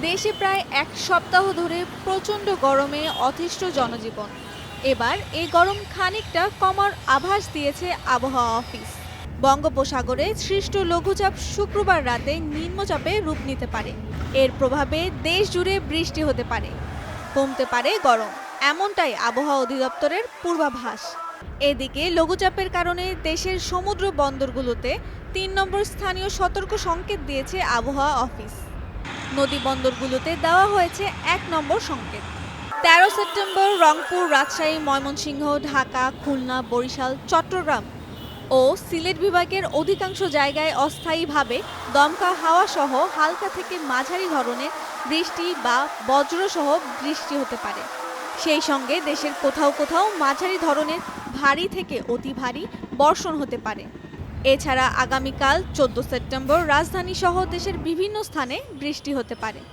দেশে প্রায় এক সপ্তাহ ধরে প্রচণ্ড গরমে অতিষ্ঠ জনজীবন। এবার এই গরম খানিকটা কমার আভাস দিয়েছে আবহাওয়া অফিস। বঙ্গোপসাগরে সৃষ্ট লঘুচাপ শুক্রবার রাতে নিম্নচাপে রূপ নিতে পারে। এর প্রভাবে দেশ জুড়ে বৃষ্টি হতে পারে, কমতে পারে গরম, এমনটাই আবহাওয়া অধিদপ্তরের পূর্বাভাস। এদিকে লঘুচাপের কারণে দেশের সমুদ্র বন্দরগুলোতে ৩ নম্বর স্থানীয় সতর্ক সংকেত দিয়েছে আবহাওয়া অফিস। নদী বন্দরগুলোতে দেওয়া হয়েছে ১ নম্বর সংকেত। ১৩ সেপ্টেম্বর রংপুর, রাজশাহী, ময়মনসিংহ, ঢাকা, খুলনা, বরিশাল, চট্টগ্রাম ও সিলেট বিভাগের অধিকাংশ জায়গায় অস্থায়ীভাবে দমকা হাওয়া সহ হালকা থেকে মাঝারি ধরনের বৃষ্টি বা বজ্রসহ বৃষ্টি হতে পারে। সেই সঙ্গে দেশের কোথাও কোথাও মাঝারি ধরনের ভারী থেকে অতি ভারী বর্ষণ হতে পারে। এছাড়া আগামীকাল ১৪ সেপ্টেম্বর রাজধানী সহ দেশের বিভিন্ন স্থানে বৃষ্টি হতে পারে।